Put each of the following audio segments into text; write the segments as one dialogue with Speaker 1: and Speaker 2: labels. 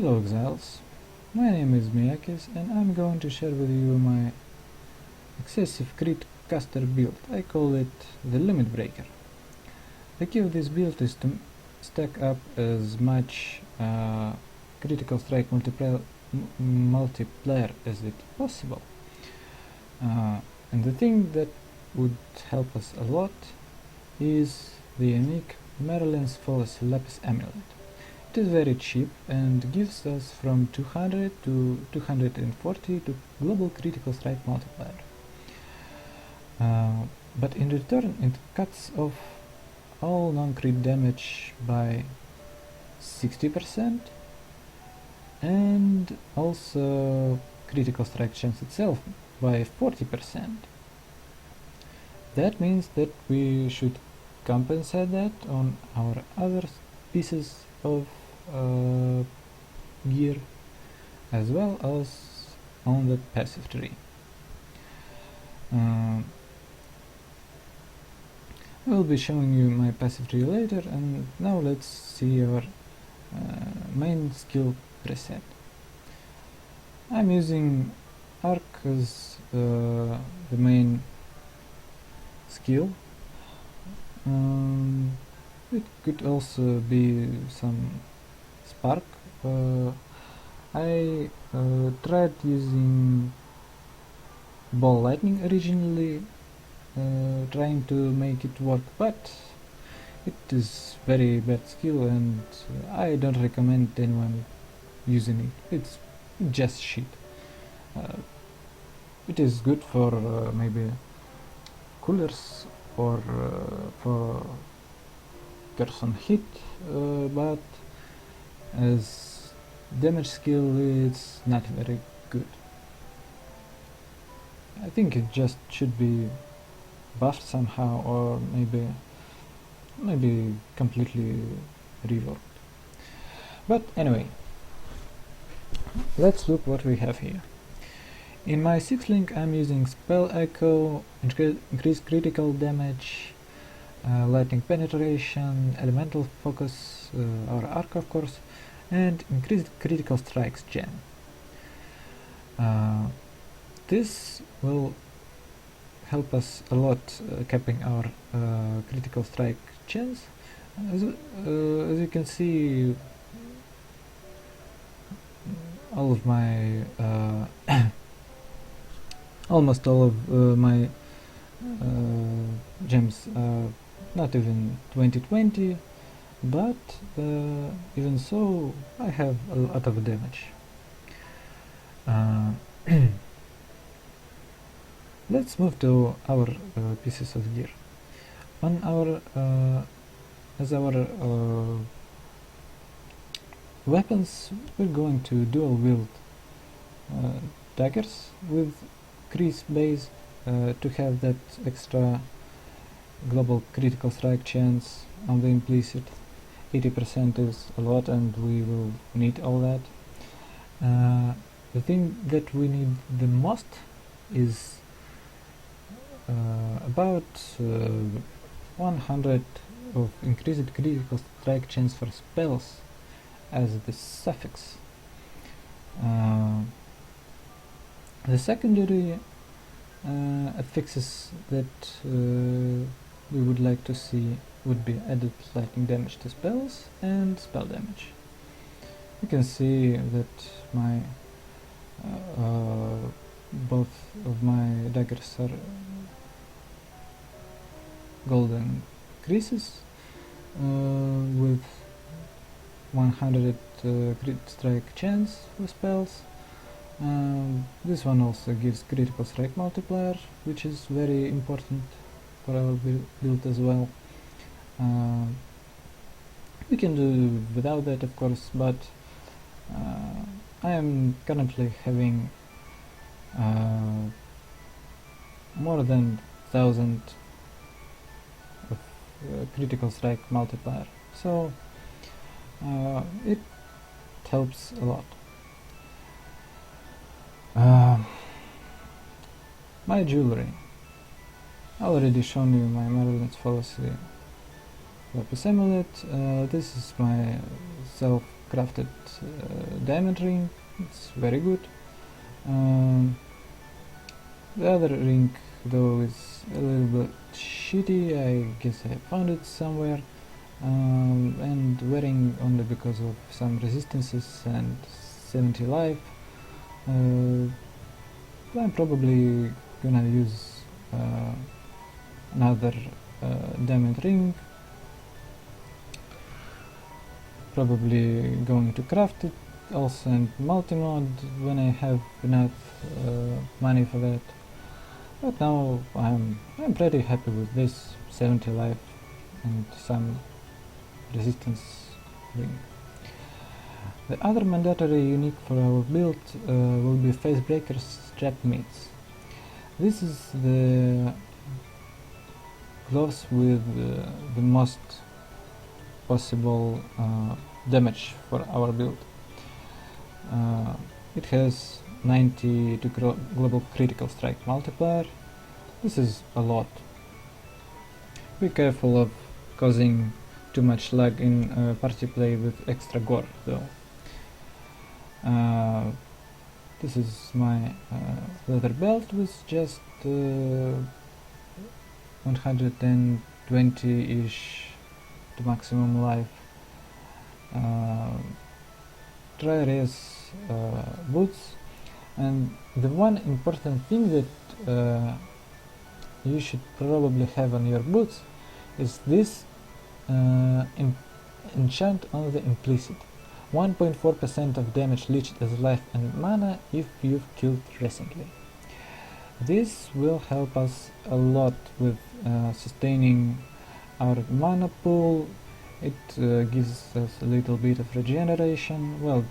Speaker 1: Hello Exiles, my name is Miyakis and I'm going to share with you my excessive crit caster build. I call it the Limit Breaker. The key of this build is to stack up as much critical strike multiplier as it possible. And the thing that would help us a lot is the unique Merlin's Flawless Lapis Amulet. It is very cheap and gives us from 200 to 240 to global critical strike multiplier. But in return it cuts off all non-crit damage by 60% and also critical strike chance itself by 40%. That means that we should compensate that on our other pieces of gear as well as on the passive tree. I will be showing you my passive tree later, and now let's see our main skill preset. I'm using arc as the main skill. It could also be some spark. I tried using ball lightning originally, trying to make it work, but it is very bad skill and I don't recommend anyone using it. It's just shit. It is good for maybe coolers or for curse on hit, but as damage skill it's not very good. I think it just should be buffed somehow, or maybe completely reworked. But anyway, let's look what we have here. In my 6th link I'm using Spell Echo, increased critical damage, lightning penetration, elemental focus, our arc of course, and increased critical strikes gen. This will help us a lot capping our critical strike chance. As you can see, all of my almost all of my gems are not even 2020, but even so I have a lot of damage. Let's move to our pieces of gear. On our as our weapons, we're going to dual wield daggers with crease base to have that extra global critical strike chance on the implicit. 80% is a lot and we will need all that. The thing that we need the most is about 100 of increased critical strike chance for spells as the suffix. The secondary affixes that we would like to see would be added lightning damage to spells and spell damage. You can see that my both of my daggers are golden creases with 100 crit strike chance for spells. This one also gives critical strike multiplier, which is very important for our build as well. We can do without that of course, but I am currently having more than 1000 of critical strike multiplier, so it helps a lot. My jewelry. I already shown you my Merlin's Flawless Lapis Amulet. This is my self crafted diamond ring. It's very good. The other ring though is a little bit shitty. I guess I found it somewhere, and wearing only because of some resistances and 70 life. I'm probably gonna use another diamond ring. Probably going to craft it also and multi-mod when I have enough money for that. But now I'm pretty happy with this 70 life and some resistance ring. The other mandatory unique for our build will be Facebreaker strap meats. This is the gloves with the most possible damage for our build. It has 90 to global critical strike multiplier. This is a lot. Be careful of causing too much lag in party play with extra gore though. This is my leather belt with just 120-ish to maximum life. Dry res boots, and the one important thing that you should probably have on your boots is this enchant on the implicit. 1.4% of damage leached as life and mana if you've killed recently. This will help us a lot with sustaining our mana pool. It gives us a little bit of regeneration, well,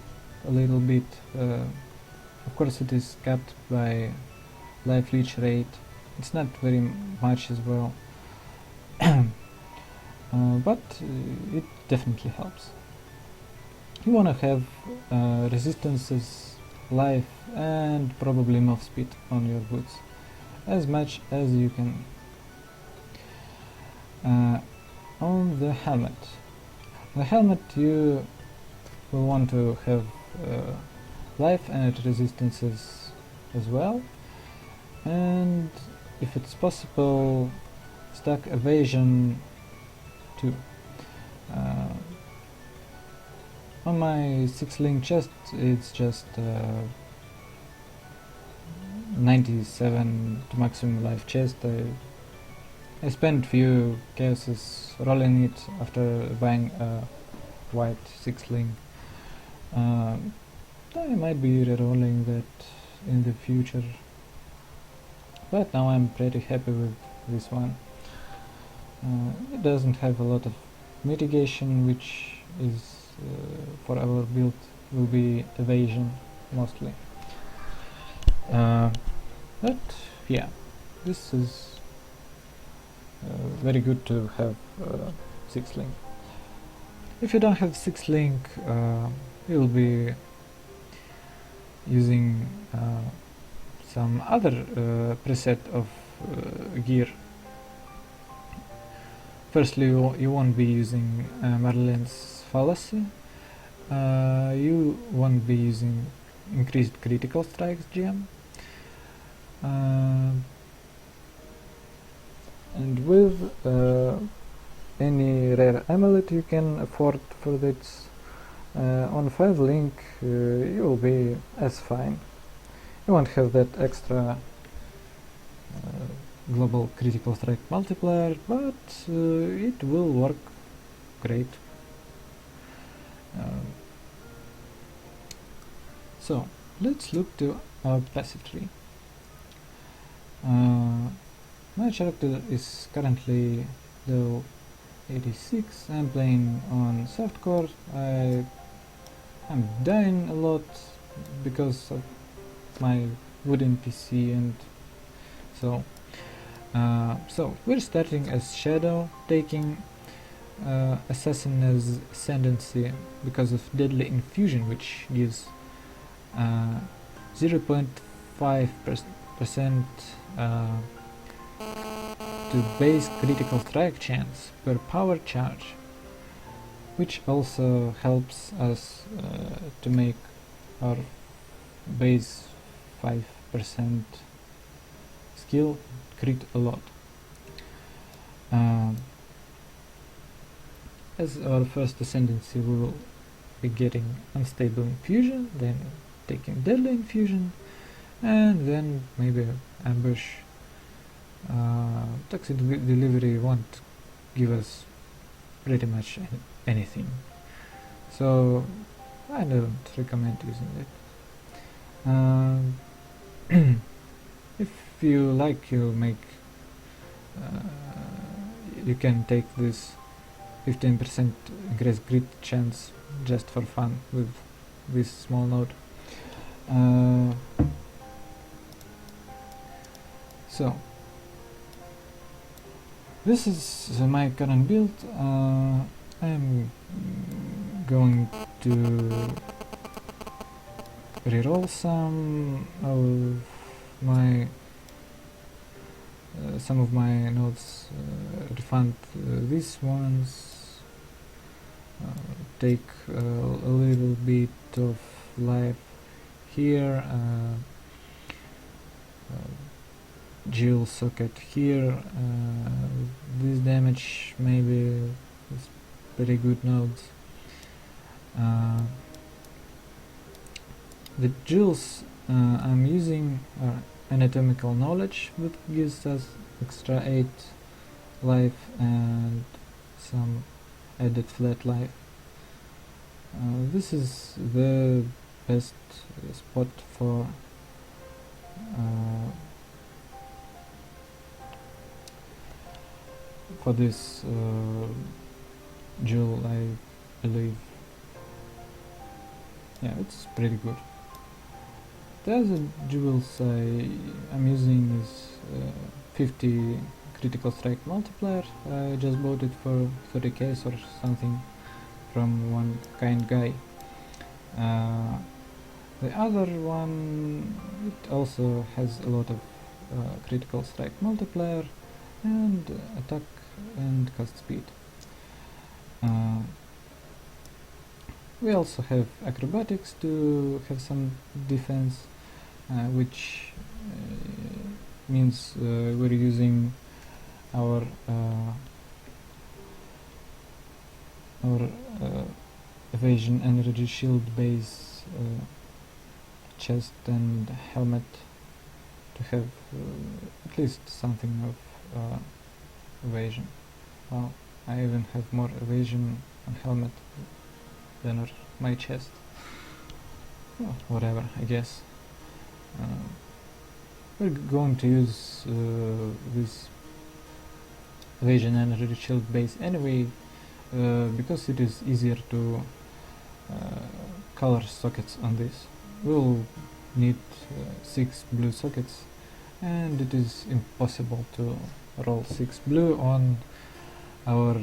Speaker 1: a little bit, of course it is capped by life leech rate, it's not very much as well, but it definitely helps. You wanna have resistances, life and probably move speed on your boots as much as you can. On the helmet. The helmet you will want to have life and resistances as well, and if it's possible stack evasion too. On my 6-link chest it's just 97 to maximum life chest. I spent few chaoses rolling it after buying a white 6-link. I might be re-rolling that in the future, but now I'm pretty happy with this one. It doesn't have a lot of mitigation, which is for our build will be evasion mostly. But yeah, this is very good to have 6-link. If you don't have 6-link, you'll be using some other preset of gear. Firstly, you won't be using Merlin's fallacy. You won't be using increased critical strikes gem. And with any rare amulet you can afford for this, on 5-link you will be as fine. You won't have that extra global critical strike multiplier, but it will work great. So let's look to our passive tree. My character is currently level 86. I'm playing on softcore. I'm dying a lot because of my wooden PC, and so we're starting as Shadow, taking Assassin as Ascendancy because of Deadly Infusion, which gives 0.5% to base critical strike chance per power charge. which also helps us to make our base 5% skill crit a lot. As our first ascendancy, we will be getting unstable infusion, then taking deadly infusion, and then maybe ambush. Toxic delivery won't give us pretty much anything, so I don't recommend using it. If you like, you can take this 15% increased crit chance just for fun with this small node. So this is my current build. I'm going to reroll some of my nodes, refund these ones, take a little bit of life here, Jill socket here, this damage maybe is pretty good nodes. The jewels I'm using are anatomical knowledge, that gives us extra 8 life and some added flat life. This is the best spot for this jewel, I believe. Yeah, it's pretty good. The other jewels I'm using is 50 critical strike multiplier. I just bought it for 30k or something from one kind guy. The other one, it also has a lot of critical strike multiplier and attack and cast speed. We also have acrobatics to have some defense, which means we're using our evasion energy shield base chest and helmet to have at least something of evasion. Well, I even have more evasion on helmet than on my chest. Well, whatever, I guess. We're going to use this evasion energy shield base anyway, because it is easier to color sockets on this. We'll need 6 blue sockets, and it is impossible to roll 6 blue on our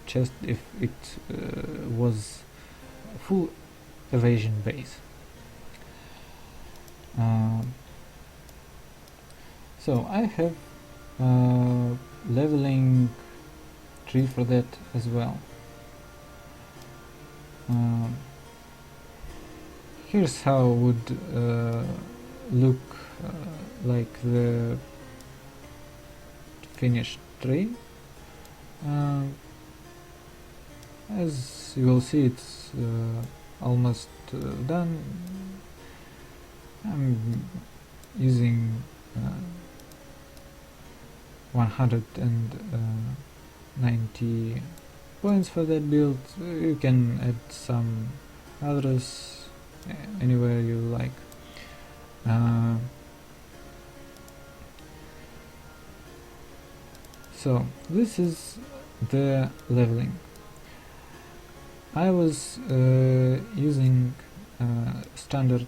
Speaker 1: chest if it was full evasion base. So I have leveling tree for that as well. Here's how would look like the finished tree. As you will see, it's almost done. I'm using 190 points for that build. You can add some others anywhere you like. So this is the leveling. I was using standard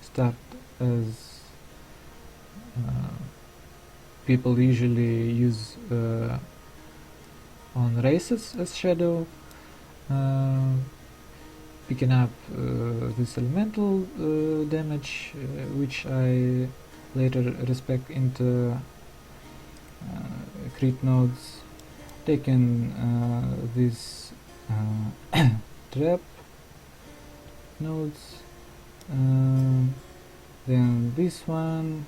Speaker 1: start as people usually use on races as shadow, picking up this elemental damage, which I later respec into crit nodes, taken these trap nodes, then this one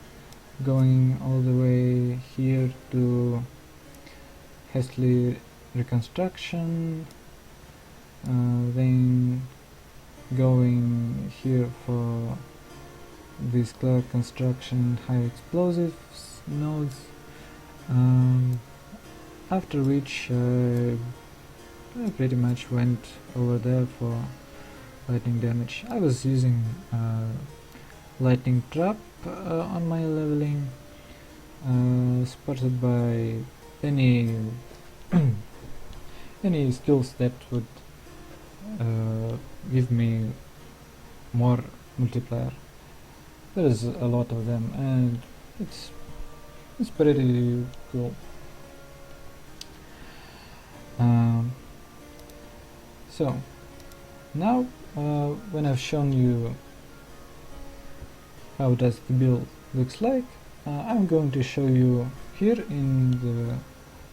Speaker 1: going all the way here to hastily reconstruction, then going here for this clever construction high explosives nodes, after which I pretty much went over there for lightning damage. I was using lightning trap on my leveling, supported by any any skills that would give me more multiplier. There is a lot of them, and it's pretty cool. So now when I've shown you how does the build looks like, I'm going to show you here in the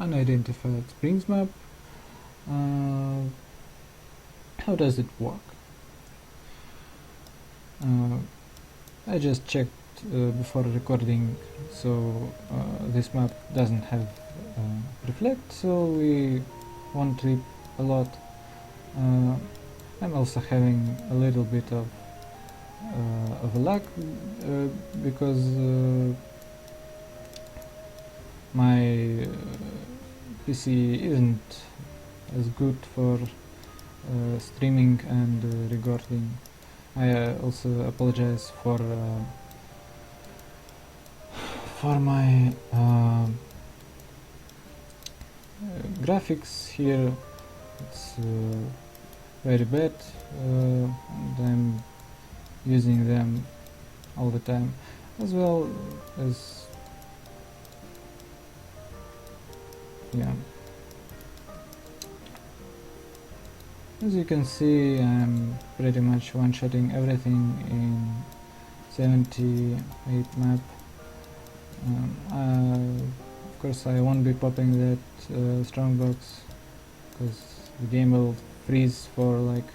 Speaker 1: unidentified springs map how does it work. I just checked before recording, so this map doesn't have reflect, so we won't trip a lot. I'm also having a little bit of a lag because my PC isn't as good for streaming and recording. I also apologize for my graphics here. It's very bad, and I'm using them all the time, as well as as you can see, I'm pretty much one-shotting everything in 78 map. Of course I won't be popping that strongbox because the game will freeze for like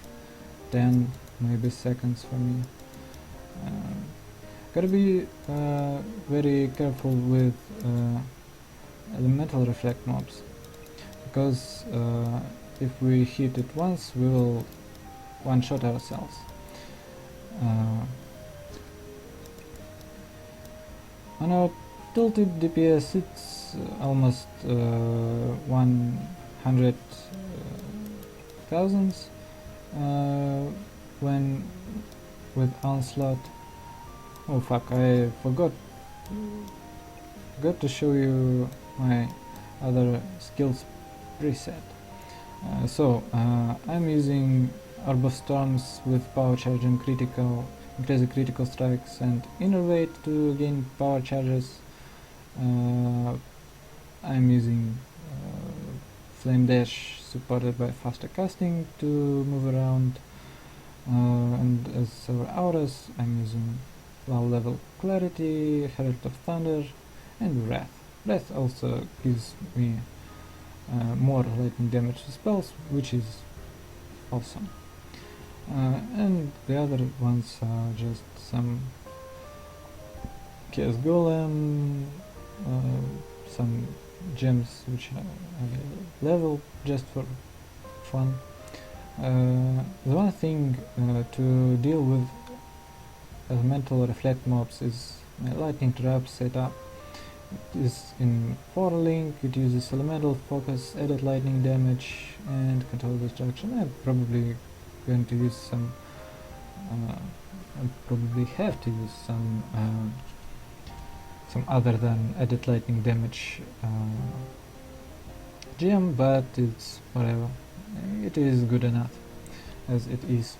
Speaker 1: 10 maybe seconds for me. Gotta be very careful with elemental reflect mobs, because if we hit it once we will one-shot ourselves. On our tilted DPS it's almost 100 thousands when with onslaught. Oh fuck, I forgot to show you my other skills preset. I'm using Orb of Storms with power charge and critical, increase the critical strikes and innervate to gain power charges. I'm using Flame Dash supported by faster casting to move around, and as our auras I'm using low level Clarity, Herald of Thunder and Wrath. Wrath also gives me more lightning damage to spells, which is awesome. And the other ones are just some Chaos Golem, some gems which I level just for fun. The one thing to deal with elemental reflect mobs is my lightning trap setup. It is in 4-link, it uses elemental focus, added lightning damage and control destruction. I'm probably going to use some I probably have to use some other than added lightning damage gem, but it's whatever. It is good enough as it is.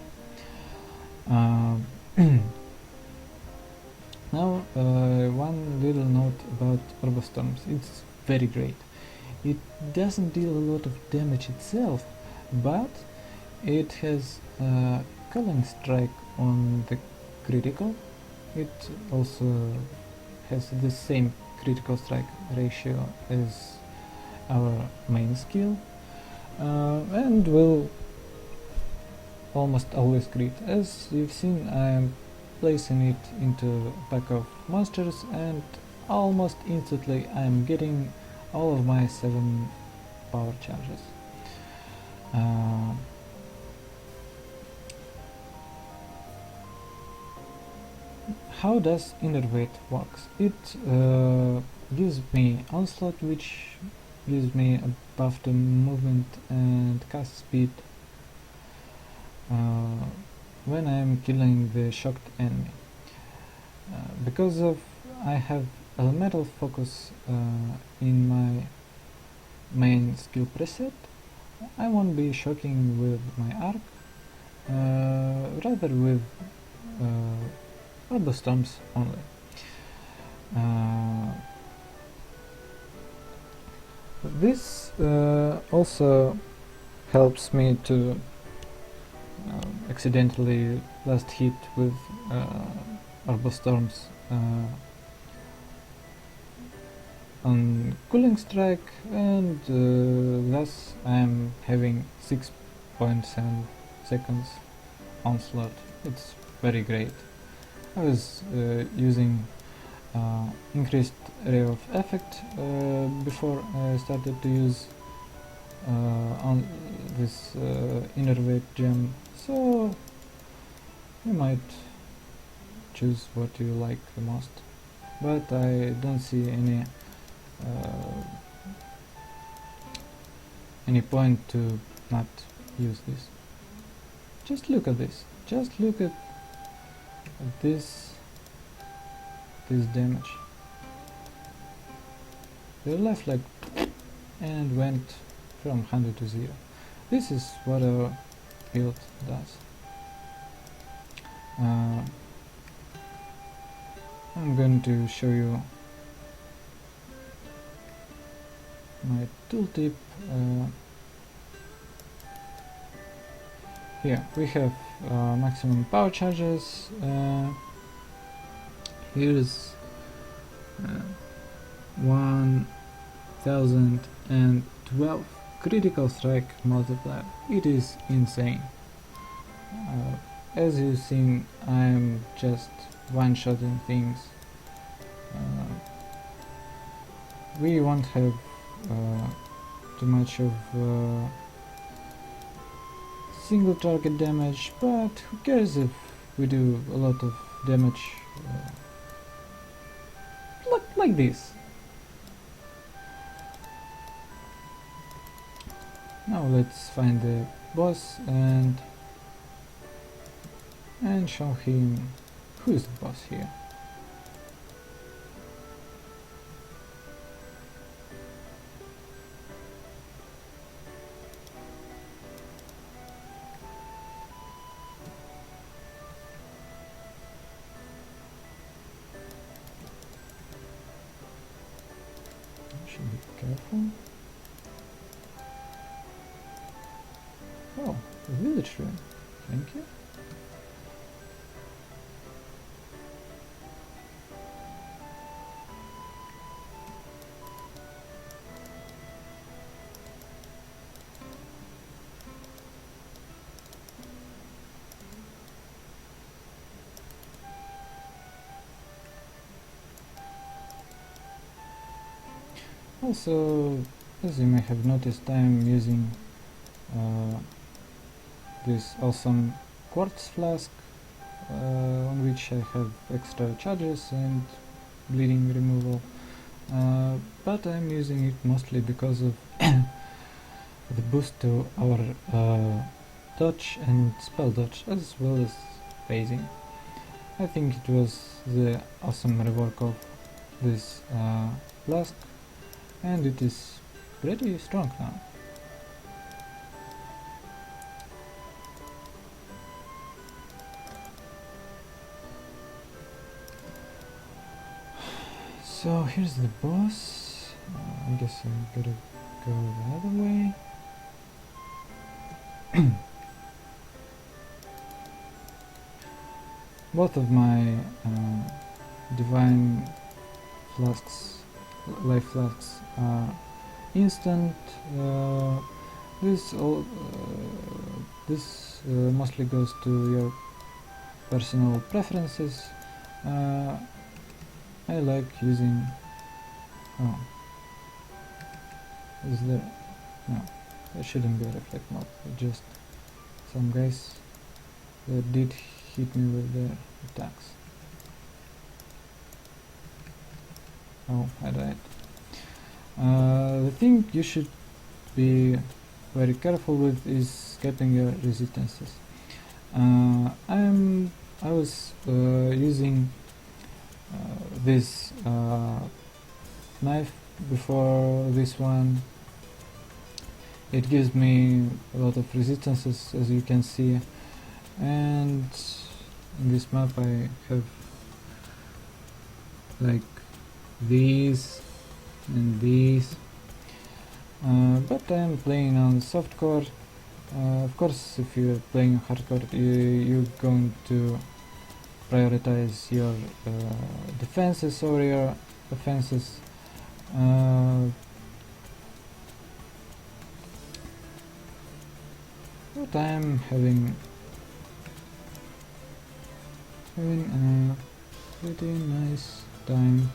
Speaker 1: Now, one little note about Orb of Storms. It's very great. It doesn't deal a lot of damage itself, but it has Culling Strike on the critical. It also has the same critical strike ratio as our main skill, and will almost always crit. As you've seen, I am placing it into a pack of monsters, and almost instantly I am getting all of my 7 power charges. How does Innervate works? It gives me onslaught, which gives me a buff to movement and cast speed when I am killing the shocked enemy. Because of I have elemental focus in my main skill preset, I won't be shocking with my arc, rather with Orb Storms only. This also helps me to accidentally last hit with Orb Storms on Cooling Strike, and thus I am having 6.7 seconds onslaught. It's very great. I was using increased area of effect before I started to use on this Innervate gem, so you might choose what you like the most, but I don't see any point to not use this. Just look at this. Just look at this damage. They left like and went from 100 to 0. This is what our build does. I'm going to show you my tooltip. Here we have maximum power charges. Here's 1012 critical strike multiplier. It is insane. As you've seen, I'm just one-shotting things. We won't have too much of single target damage, but who cares if we do a lot of damage like this. Now let's find the boss and show him who is the boss here. Should be careful. Oh, a village ruin. Thank you. Also, as you may have noticed, I am using this awesome quartz flask on which I have extra charges and bleeding removal, but I'm using it mostly because of the boost to our dodge and spell dodge, as well as phasing. I think it was the awesome rework of this flask, and it is pretty strong now. So here's the boss. I guess I gotta go the other way. Both of my divine flasks, life flasks, are instant. This mostly goes to your personal preferences. I like using. Oh, is there? No, there shouldn't be a reflect mode. Just some guys that did hit me with their attacks. Oh, I died. The thing you should be very careful with is getting your resistances. I was using this knife before this one. It gives me a lot of resistances, as you can see, and in this map I have like these and these, but I am playing on softcore. Of course, if you're playing hardcore, you're going to prioritize your defenses over your offenses. But I'm having a pretty nice time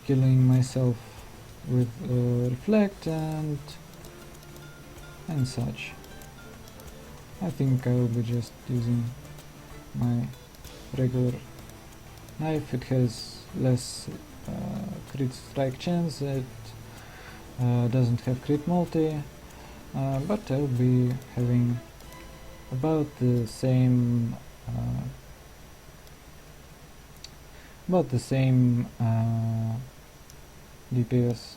Speaker 1: killing myself with reflect and such. I think I will be just using my regular knife. It has less crit strike chance, it doesn't have crit multi, but I'll be having about the same DPS.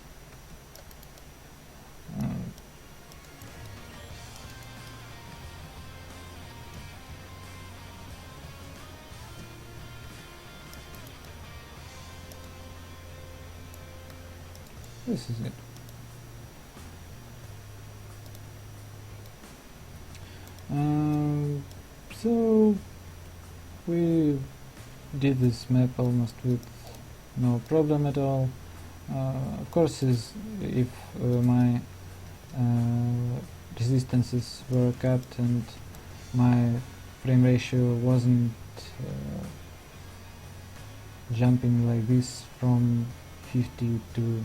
Speaker 1: This is it. So we did this map almost with no problem at all. Of course, if my resistances were capped and my frame ratio wasn't jumping like this from 50 to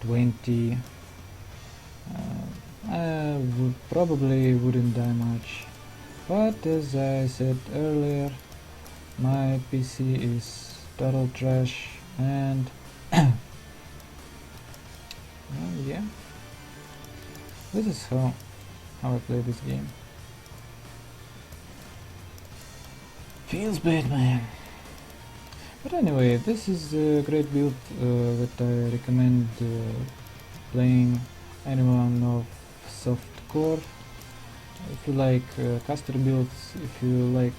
Speaker 1: 20, I probably wouldn't die much. But as I said earlier, my PC is total trash, and well, yeah, this is how I play this game. Feels bad, man. But anyway, this is a great build that I recommend playing anyone of softcore. If you like caster builds, if you like...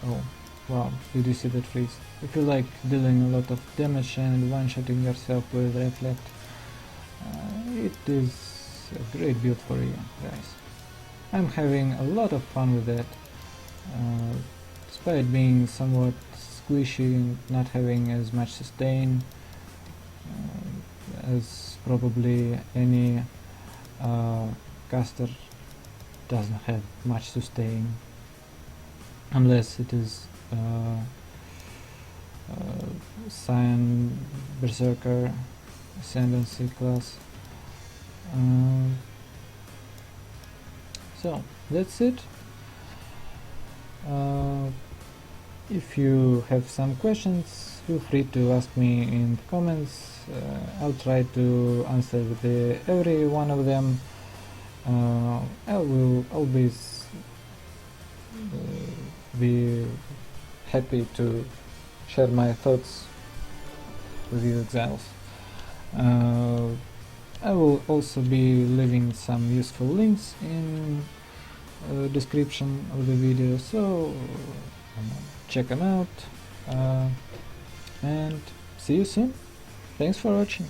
Speaker 1: Oh, wow, did you see that freeze? If you like dealing a lot of damage and one-shotting yourself with reflect, it is a great build for you guys. I'm having a lot of fun with that, despite being somewhat squishy and not having as much sustain as probably any caster doesn't have much sustain, unless it is Cyan Berserker Ascendancy class. So that's it. If you have some questions, feel free to ask me in the comments. I'll try to answer every one of them. I will always be happy to share my thoughts with you exiles. I will also be leaving some useful links in description of the video, so check them out, and see you soon. Thanks for watching.